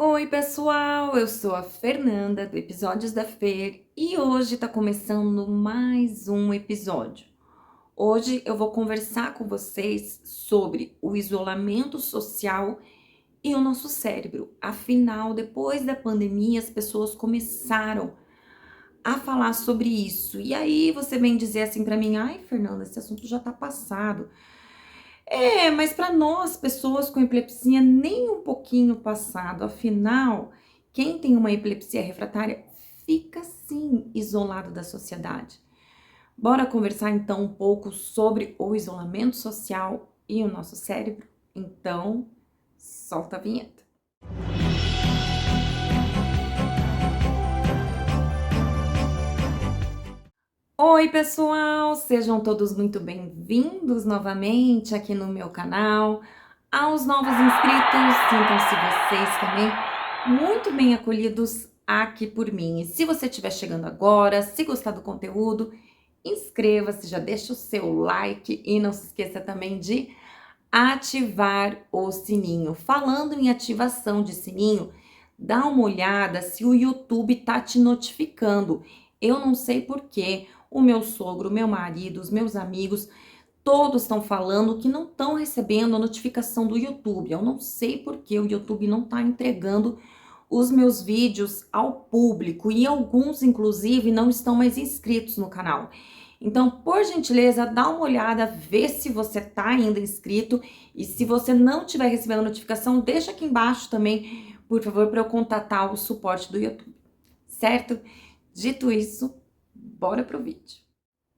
Oi, pessoal! Eu sou a Fernanda do Episódios da Fer e hoje tá começando mais um episódio. Hoje eu vou conversar com vocês sobre o isolamento social e o nosso cérebro. Afinal, depois da pandemia, as pessoas começaram a falar sobre isso. E aí você vem dizer assim pra mim: "Ai, Fernanda, esse assunto já tá passado". É, mas para nós, pessoas com epilepsia, nem um pouquinho passado. Afinal, quem tem uma epilepsia refratária fica sim isolado da sociedade. Bora conversar então um pouco sobre o isolamento social e o nosso cérebro? Então, solta a vinheta. Oi, pessoal! Sejam todos muito bem-vindos novamente aqui no meu canal. Aos novos inscritos, sintam-se vocês também muito bem acolhidos aqui por mim. E se você estiver chegando agora, se gostar do conteúdo, inscreva-se, já deixa o seu like e não se esqueça também de ativar o sininho. Falando em ativação de sininho, dá uma olhada se o YouTube tá te notificando. Eu não sei por quê, o meu sogro, meu marido, os meus amigos, todos estão falando que não estão recebendo a notificação do YouTube. Eu não sei por que o YouTube não está entregando os meus vídeos ao público e alguns, inclusive, não estão mais inscritos no canal. Então, por gentileza, dá uma olhada, vê se você está ainda inscrito e se você não estiver recebendo a notificação, deixa aqui embaixo também, por favor, para eu contatar o suporte do YouTube, certo? Dito isso, bora pro vídeo.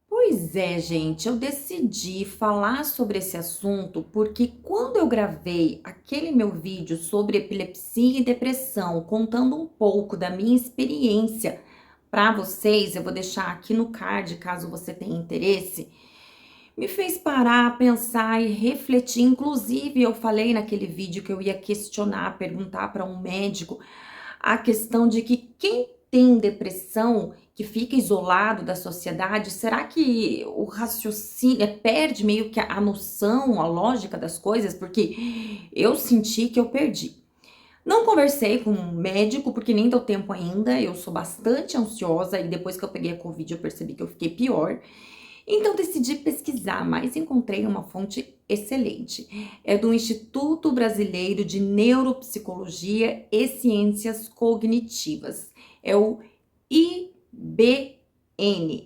Pois é, gente, eu decidi falar sobre esse assunto porque quando eu gravei aquele meu vídeo sobre epilepsia e depressão, contando um pouco da minha experiência para vocês, eu vou deixar aqui no card caso você tenha interesse, me fez parar, pensar e refletir. Inclusive, eu falei naquele vídeo que eu ia questionar, perguntar para um médico a questão de que quem tem depressão, que fica isolado da sociedade, será que o raciocínio perde meio que a noção, a lógica das coisas? Porque eu senti que eu perdi. Não conversei com um médico, porque nem deu tempo ainda, eu sou bastante ansiosa e depois que eu peguei a Covid eu percebi que eu fiquei pior. Então decidi pesquisar, mas encontrei uma fonte excelente. É do Instituto Brasileiro de Neuropsicologia e Ciências Cognitivas. É o IBN.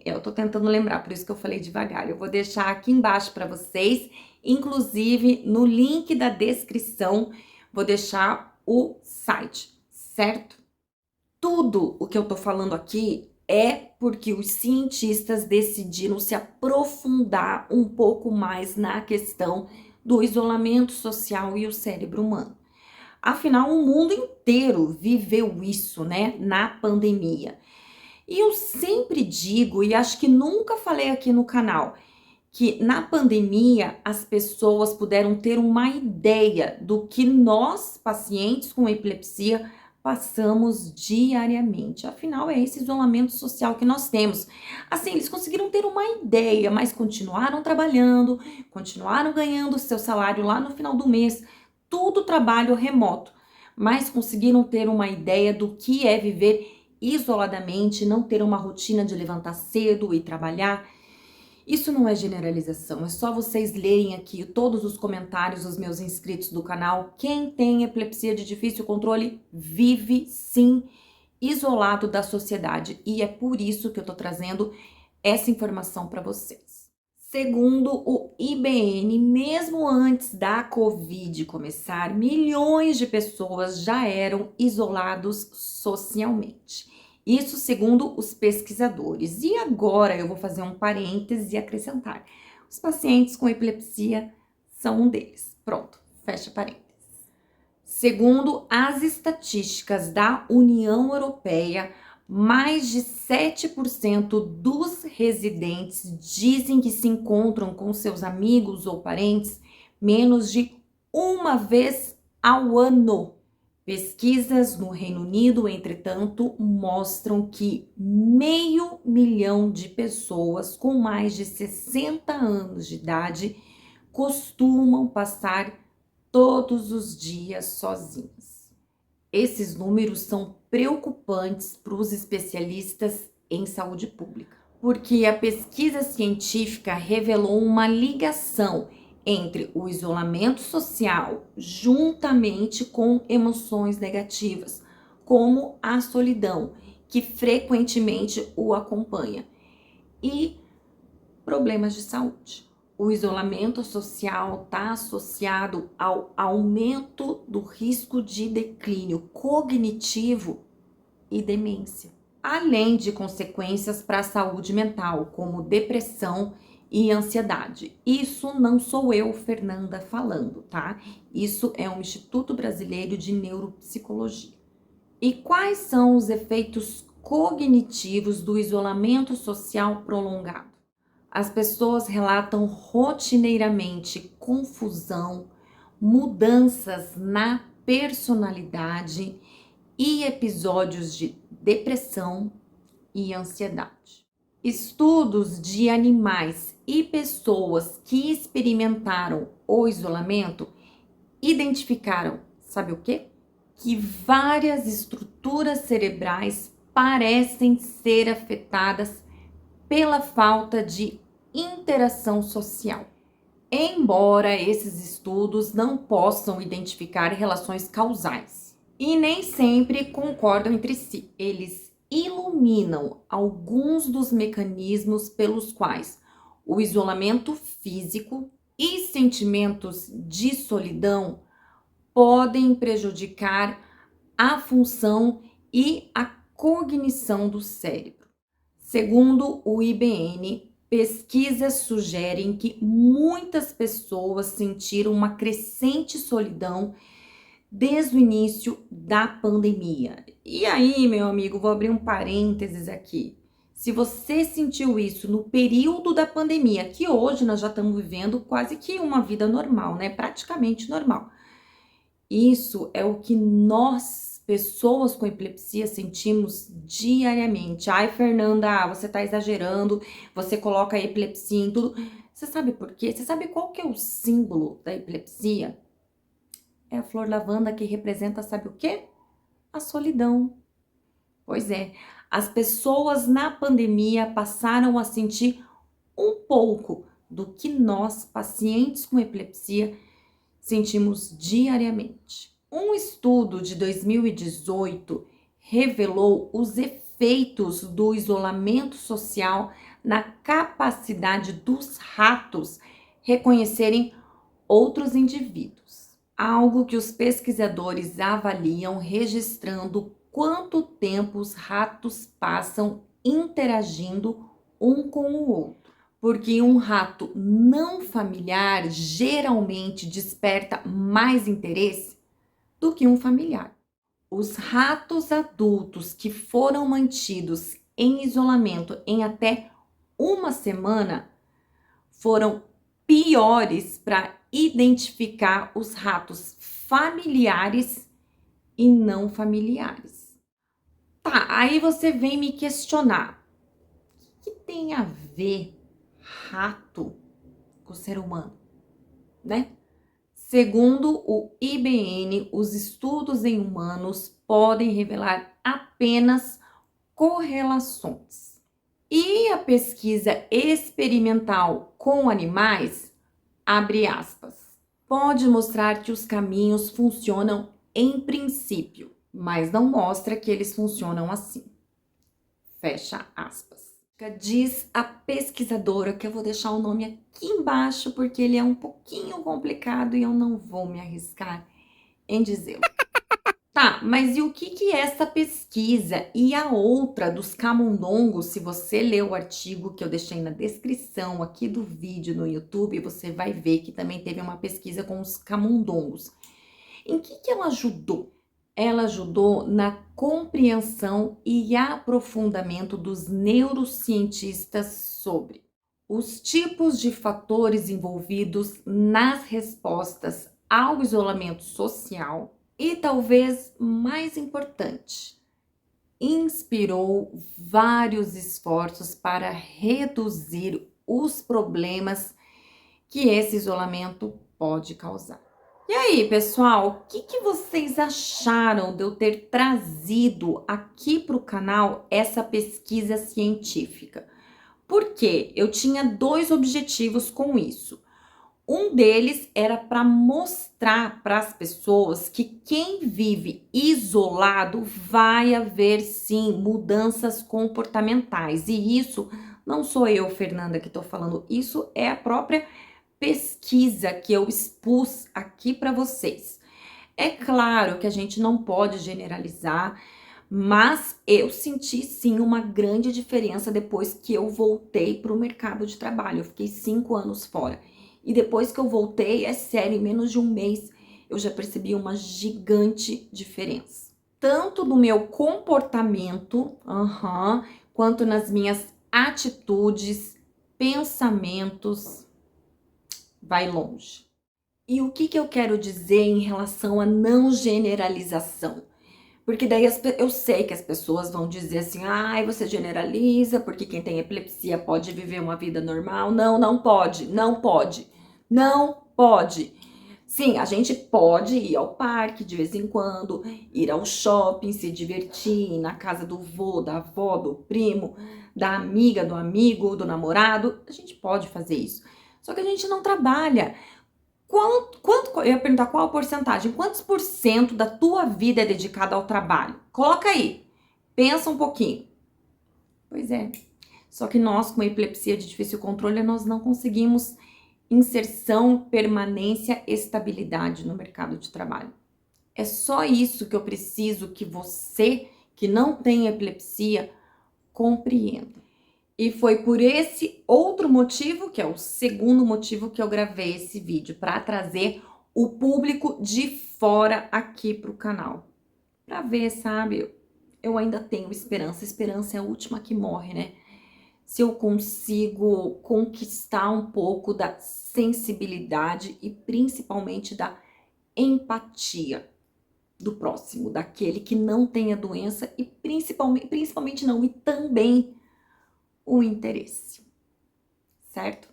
Eu tô tentando lembrar, por isso que eu falei devagar. Eu vou deixar aqui embaixo para vocês, inclusive no link da descrição, vou deixar o site, certo? Tudo o que eu tô falando aqui é porque os cientistas decidiram se aprofundar um pouco mais na questão do isolamento social e o cérebro humano. Afinal, o mundo inteiro viveu isso, né, na pandemia. E eu sempre digo, e acho que nunca falei aqui no canal, que na pandemia as pessoas puderam ter uma ideia do que nós, pacientes com epilepsia, passamos diariamente. Afinal, é esse isolamento social que nós temos. Assim, eles conseguiram ter uma ideia, mas continuaram trabalhando, continuaram ganhando seu salário lá no final do mês, tudo trabalho remoto, mas conseguiram ter uma ideia do que é viver isoladamente, não ter uma rotina de levantar cedo e trabalhar. Isso não é generalização, é só vocês lerem aqui todos os comentários dos meus inscritos do canal. Quem tem epilepsia de difícil controle vive sim isolado da sociedade e é por isso que eu tô trazendo essa informação para vocês. Segundo o IBN, mesmo antes da Covid começar, milhões de pessoas já eram isolados socialmente. Isso segundo os pesquisadores. E agora eu vou fazer um parêntese e acrescentar. Os pacientes com epilepsia são um deles. Pronto, fecha parênteses. Segundo as estatísticas da União Europeia, mais de 7% dos residentes dizem que se encontram com seus amigos ou parentes menos de uma vez ao ano. Pesquisas no Reino Unido, entretanto, mostram que 500.000 de pessoas com mais de 60 anos de idade costumam passar todos os dias sozinhas. Esses números são preocupantes para os especialistas em saúde pública, porque a pesquisa científica revelou uma ligação entre o isolamento social juntamente com emoções negativas, como a solidão, que frequentemente o acompanha, e problemas de saúde. O isolamento social está associado ao aumento do risco de declínio cognitivo e demência, além de consequências para a saúde mental, como depressão e ansiedade. Isso não sou eu, Fernanda, falando, tá? Isso é um Instituto Brasileiro de Neuropsicologia. E quais são os efeitos cognitivos do isolamento social prolongado? As pessoas relatam rotineiramente confusão, mudanças na personalidade e episódios de depressão e ansiedade. Estudos de animais e pessoas que experimentaram o isolamento identificaram, sabe o quê? Que várias estruturas cerebrais parecem ser afetadas pela falta de interação social. Embora esses estudos não possam identificar relações causais e nem sempre concordam entre si, eles iluminam alguns dos mecanismos pelos quais o isolamento físico e sentimentos de solidão podem prejudicar a função e a cognição do cérebro. Segundo o IBN, pesquisas sugerem que muitas pessoas sentiram uma crescente solidão desde o início da pandemia. E aí, meu amigo, vou abrir um parênteses aqui. Se você sentiu isso no período da pandemia, que hoje nós já estamos vivendo quase que uma vida normal, né? Praticamente normal. Isso é o que nós, pessoas com epilepsia, sentimos diariamente. Ai, Fernanda, você tá exagerando, você coloca a epilepsia em tudo. Você sabe por quê? Você sabe qual que é o símbolo da epilepsia? É a flor lavanda, que representa, sabe o quê? A solidão. Pois é, as pessoas na pandemia passaram a sentir um pouco do que nós, pacientes com epilepsia, sentimos diariamente. Um estudo de 2018 revelou os efeitos do isolamento social na capacidade dos ratos reconhecerem outros indivíduos. Algo que os pesquisadores avaliam registrando quanto tempo os ratos passam interagindo um com o outro. Porque um rato não familiar geralmente desperta mais interesse do que um familiar. Os ratos adultos que foram mantidos em isolamento em até uma semana foram piores para identificar os ratos familiares e não familiares. Tá, aí você vem me questionar. O que tem a ver rato com o ser humano, né? Segundo o IBN, os estudos em humanos podem revelar apenas correlações. E a pesquisa experimental com animais, abre aspas, pode mostrar que os caminhos funcionam em princípio, mas não mostra que eles funcionam assim. Fecha aspas. Diz a pesquisadora, que eu vou deixar o nome aqui embaixo porque ele é um pouquinho complicado e eu não vou me arriscar em dizê-lo. Tá, mas e o que essa pesquisa e a outra dos camundongos, se você ler o artigo que eu deixei na descrição aqui do vídeo no YouTube, você vai ver que também teve uma pesquisa com os camundongos. Em que ela ajudou? Ela ajudou na compreensão e aprofundamento dos neurocientistas sobre os tipos de fatores envolvidos nas respostas ao isolamento social e, talvez mais importante, inspirou vários esforços para reduzir os problemas que esse isolamento pode causar. E aí, pessoal, o que vocês acharam de eu ter trazido aqui para o canal essa pesquisa científica? Porque eu tinha dois objetivos com isso. Um deles era para mostrar para as pessoas que quem vive isolado vai haver sim mudanças comportamentais. E isso não sou eu, Fernanda, que estou falando, isso é a própria pesquisa que eu expus aqui para vocês. É claro que a gente não pode generalizar, mas eu senti sim uma grande diferença depois que eu voltei para o mercado de trabalho. Eu fiquei 5 anos fora. E depois que eu voltei, é sério, em menos de um mês, eu já percebi uma gigante diferença. Tanto no meu comportamento, quanto nas minhas atitudes, pensamentos, vai longe. E o que eu quero dizer em relação à não generalização? Porque daí eu sei que as pessoas vão dizer assim, ai, você generaliza, porque quem tem epilepsia pode viver uma vida normal. Não, não pode, não pode, não pode. Sim, a gente pode ir ao parque de vez em quando, ir ao shopping, se divertir, ir na casa do vô, da avó, do primo, da amiga, do amigo, do namorado. A gente pode fazer isso. Só que a gente não trabalha. Eu ia perguntar qual a porcentagem, quantos por cento da tua vida é dedicada ao trabalho? Coloca aí, pensa um pouquinho. Pois é, só que nós com epilepsia de difícil controle, nós não conseguimos inserção, permanência, estabilidade no mercado de trabalho. É só isso que eu preciso que você, que não tem epilepsia, compreenda. E foi por esse outro motivo, que é o segundo motivo que eu gravei esse vídeo, para trazer o público de fora aqui para o canal. Para ver, sabe, eu ainda tenho esperança. Esperança é a última que morre, né? Se eu consigo conquistar um pouco da sensibilidade e principalmente da empatia do próximo, daquele que não tem a doença e principalmente não, e também o interesse, certo?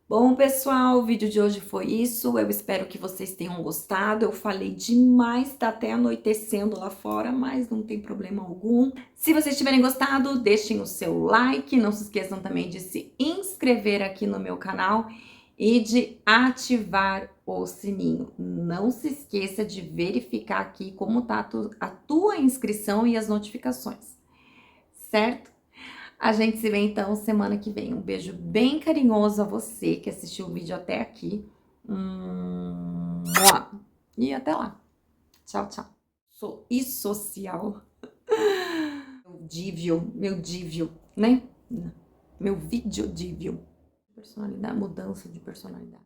Bom, pessoal, o vídeo de hoje foi isso. Eu espero que vocês tenham gostado. Eu falei demais, tá até anoitecendo lá fora, mas não tem problema algum. Se vocês tiverem gostado, deixem o seu like. Não se esqueçam também de se inscrever aqui no meu canal e de ativar o sininho. Não se esqueça de verificar aqui como tá a tua inscrição e as notificações, certo? A gente se vê então semana que vem. Um beijo bem carinhoso a você que assistiu o vídeo até aqui. E até lá. Tchau, tchau. Sou social. Meu dívio, né? Meu vídeo dívio. Personalidade, mudança de personalidade.